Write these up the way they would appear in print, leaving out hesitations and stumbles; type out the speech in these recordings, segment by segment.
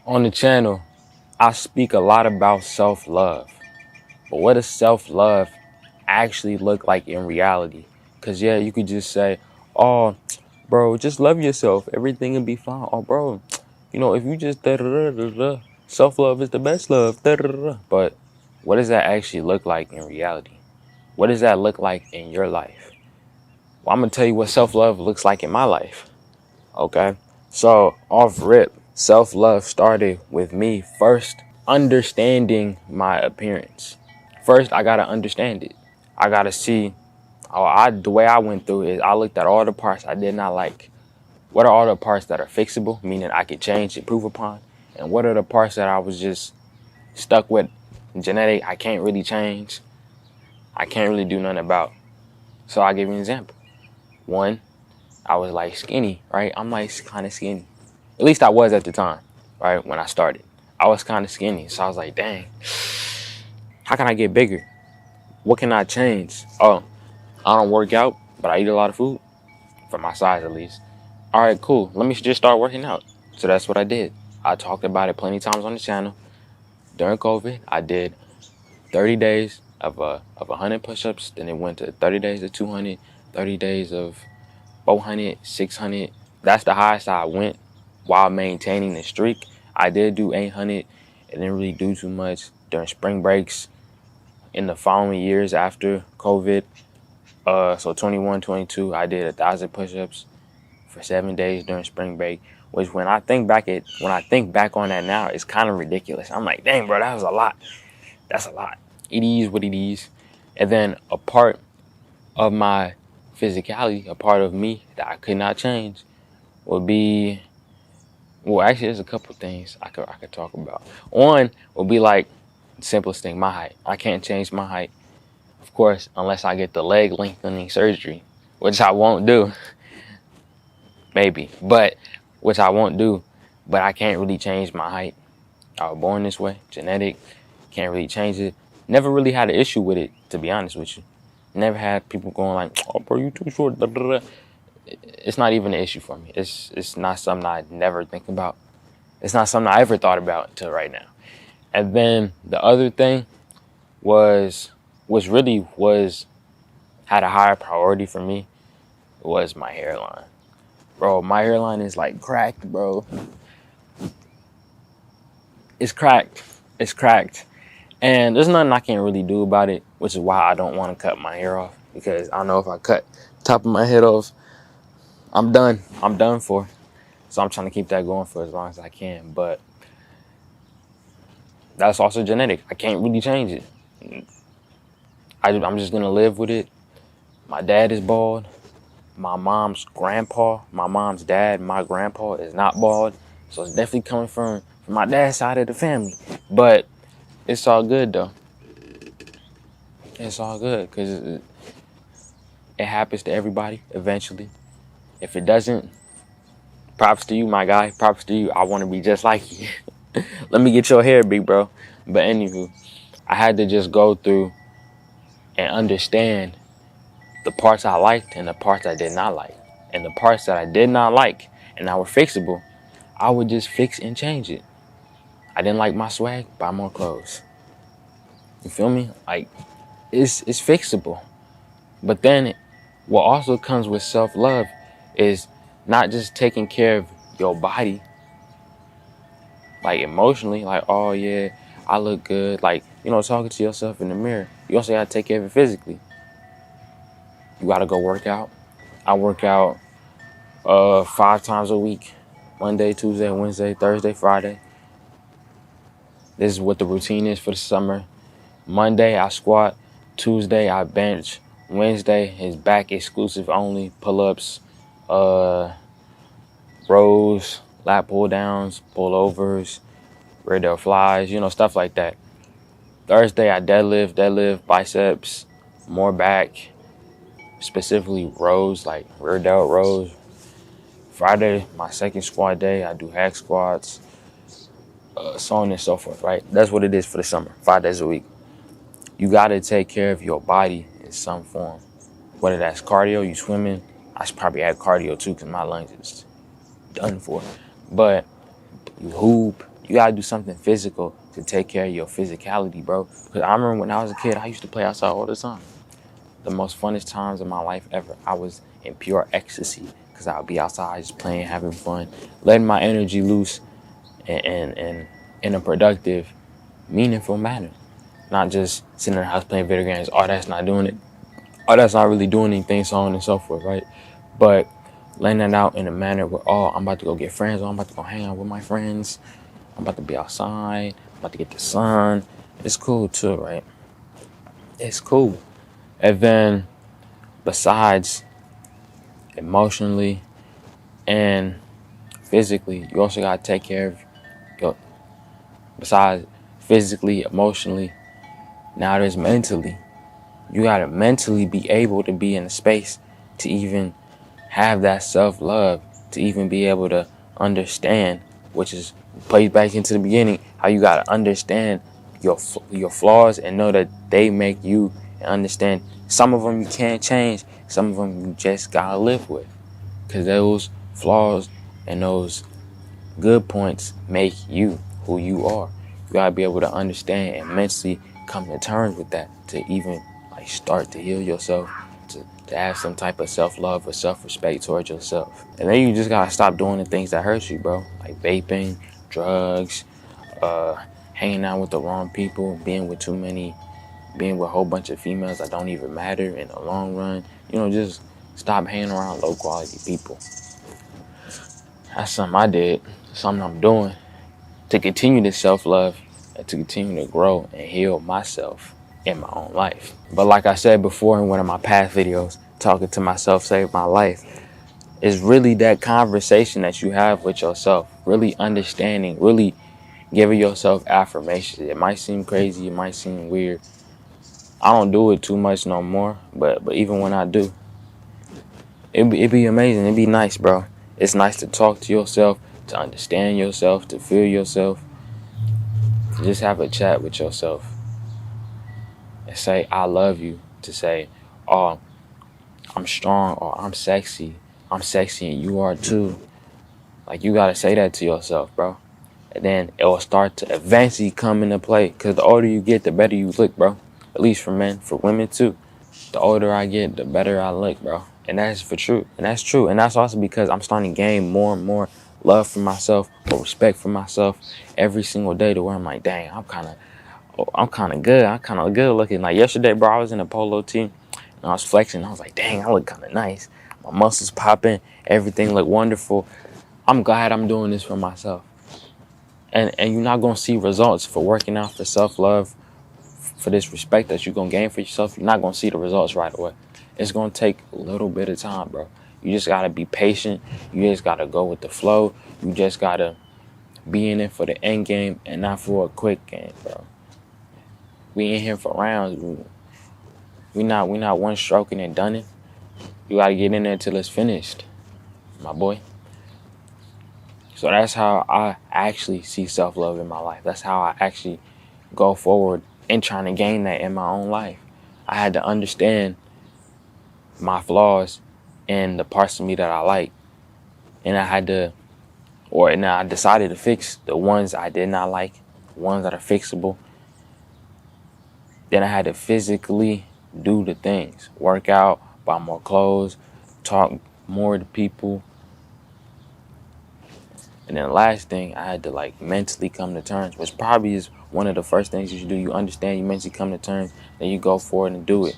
On the channel, I speak a lot about self-love. But what does self-love actually look like in reality? Because, yeah, you could just say, oh, bro, just love yourself. Everything will be fine. Oh, bro, if you just da-da-da-da-da, self-love is the best love. Da-da-da-da. But what does that actually look like in reality? What does that look like in your life? Well, I'm going to tell you what self-love looks like in my life. Okay? So, off rip, self-love started with me first understanding my appearance. First, I gotta understand it. I gotta see. The way I went through is I looked at all the parts I did not like. What are all the parts that are fixable, meaning I could change, improve upon, and what are the parts that I was just stuck with, genetic? I can't really change. I can't really do nothing about. So I'll give you an example. One, I was like skinny, right? I'm like kind of skinny. At least I was at the time, right? When I started, I was kind of skinny. So I was like, dang, how can I get bigger? What can I change? Oh, I don't work out, but I eat a lot of food, for my size at least. All right, cool. Let me just start working out. So that's what I did. I talked about it plenty of times on the channel. During COVID, I did 30 days of 100 push-ups. Then it went to 30 days of 200, 30 days of 400, 600. That's the highest I went while maintaining the streak. I did do 800. It didn't really do too much during spring breaks in the following years after COVID. So 21, 22, I did 1,000 push-ups for 7 days during spring break, which when I think back on that now, it's kind of ridiculous. I'm like, dang, bro, that was a lot. That's a lot. It is what it is. And then a part of my physicality, a part of me that I could not change would be, well, actually, there's a couple things I could talk about. One would be like the simplest thing, my height. I can't change my height, of course, unless I get the leg lengthening surgery, which I won't do. Maybe, but which I won't do. But I can't really change my height. I was born this way, genetic. Can't really change it. Never really had an issue with it, to be honest with you. Never had people going like, "Oh, bro, you too short." Da, da, da. It's not even an issue for me. It's not something I never think about. It's not something I ever thought about until right now. And then the other thing had a higher priority for me was my hairline. Bro, my hairline is like cracked, bro. It's cracked. It's cracked. And there's nothing I can really do about it, which is why I don't want to cut my hair off. Because I know if I cut the top of my head off, I'm done. I'm done for. So I'm trying to keep that going for as long as I can. But that's also genetic. I can't really change it. I'm just going to live with it. My dad is bald. My mom's dad, my grandpa is not bald. So it's definitely coming from my dad's side of the family. But it's all good, though. It's all good because it happens to everybody eventually. If it doesn't, props to you, my guy. Props to you. I want to be just like you. Let me get your hair, big bro. But anywho, I had to just go through and understand the parts I liked and the parts I did not like. And the parts that I did not like and that were fixable, I would just fix and change it. I didn't like my swag, buy more clothes. You feel me? Like, it's fixable. But then what also comes with self-love is not just taking care of your body, like emotionally, like, oh yeah, I look good. Like, talking to yourself in the mirror. You also gotta take care of it physically. You gotta go work out. I work out 5 times a week. Monday, Tuesday, Wednesday, Thursday, Friday. This is what the routine is for the summer. Monday, I squat. Tuesday, I bench. Wednesday is back exclusive only. Pull-ups, rows, lat pull downs, pullovers, rear delt flies, stuff like that. Thursday, I deadlift, biceps, more back, specifically rows, like rear delt rows. Friday, my second squat day, I do hack squats, so on and so forth, right? That's what it is for the summer, 5 days a week. You got to take care of your body in some form. Whether that's cardio, you swimming. I should probably add cardio too because my lungs is done for. But you hoop, You gotta do something physical to take care of your physicality, bro. Because I remember when I was a kid, I used to play outside all the time. The most funnest times of my life ever. I was in pure ecstasy because I would be outside just playing, having fun, letting my energy loose and in a productive, meaningful manner. Not just sitting in the house playing video games. Oh, that's not doing it. Oh, that's not really doing anything, so on and so forth, right? But laying that out in a manner where, oh, I'm about to go get friends, or I'm about to go hang out with my friends. I'm about to be outside. I'm about to get the sun. It's cool too, right? It's cool. And then besides emotionally and physically, you also gotta take care of your, besides physically, emotionally, now there's mentally. You gotta mentally be able to be in a space to even have that self-love, to even be able to understand, which is plays back into the beginning, how you gotta understand your flaws and know that they make you, and understand some of them you can't change, some of them you just gotta live with, because those flaws and those good points make you who you are. You gotta be able to understand and mentally come to terms with that to even like start to heal yourself, to have some type of self-love or self-respect towards yourself. And then you just gotta stop doing the things that hurt you, bro. Like vaping, drugs, hanging out with the wrong people, being with a whole bunch of females that don't even matter in the long run. Just stop hanging around low quality people. That's something I did, something I'm doing to continue to self-love and to continue to grow and heal myself in my own life. But like I said before in one of my past videos, talking to myself saved my life, is really that conversation that you have with yourself, really understanding, really giving yourself affirmations. It might seem crazy, it might seem weird. I don't do it too much no more, but even when I do, it'd be amazing. It'd be nice, bro. It's nice to talk to yourself, to understand yourself, to feel yourself, to just have a chat with yourself and say, I love you, to say, oh, I'm strong, or I'm sexy and you are too. Like, you gotta say that to yourself, bro. And then it will start to eventually come into play, because the older you get, the better you look, bro. At least for men, for women too. The older I get, the better I look, bro. And that's for true. And that's true. And that's also because I'm starting to gain more and more love for myself, or respect for myself every single day, to where I'm like, dang, I'm kind of good. I'm kind of good looking. Like yesterday, bro, I was in a polo tee and I was flexing. I was like, dang, I look kind of nice. My muscles popping. Everything look wonderful. I'm glad I'm doing this for myself. And you're not going to see results for working out, for self-love, for this respect that you're going to gain for yourself. You're not going to see the results right away. It's going to take a little bit of time, bro. You just got to be patient. You just got to go with the flow. You just got to be in it for the end game and not for a quick game, bro. We in here for rounds. We not one stroking and done it. You got to get in there till it's finished, my boy. So that's how I actually see self-love in my life. That's how I actually go forward in trying to gain that in my own life. I had to understand my flaws and the parts of me that I like. And I decided to fix the ones I did not like, the ones that are fixable. Then I had to physically do the things, work out, buy more clothes, talk more to people. And then the last thing, I had to like mentally come to terms, which probably is one of the first things you should do. You understand, you mentally come to terms, then you go forward and do it.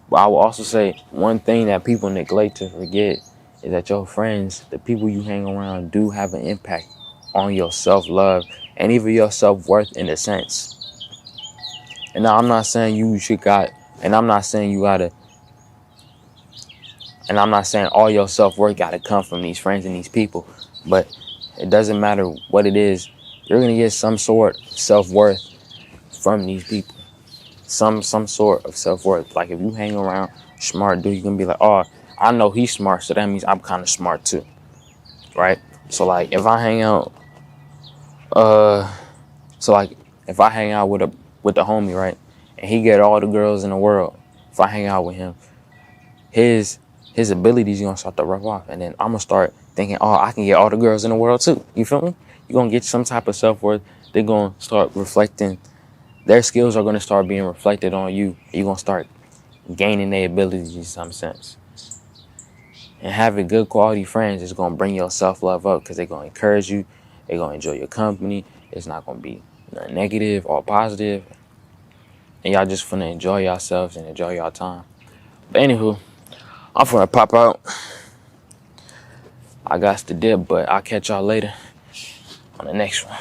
But I will also say one thing that people neglect to forget is that your friends, the people you hang around, do have an impact on your self-love and even your self-worth in a sense. And now I'm not saying all your self-worth got to come from these friends and these people, but it doesn't matter what it is. You're going to get some sort of self-worth from these people. Some sort of self-worth. Like if you hang around smart dude, you're going to be like, oh, I know he's smart, so that means I'm kind of smart too. Right? So like if I hang out with the homie, right? And he get all the girls in the world. If I hang out with him, his abilities gonna start to rub off, and then I'm gonna start thinking, oh, I can get all the girls in the world too. You feel me? You're going to get some type of self-worth. They're going to start reflecting. Their skills are going to start being reflected on you. You're going to start gaining their abilities in some sense. And having good quality friends is going to bring your self-love up because they're going to encourage you. They're going to enjoy your company. It's not going to be negative or positive. And y'all just finna enjoy yourselves and enjoy your time. But anywho, I'm finna pop out. I got to dip, but I'll catch y'all later on the next one.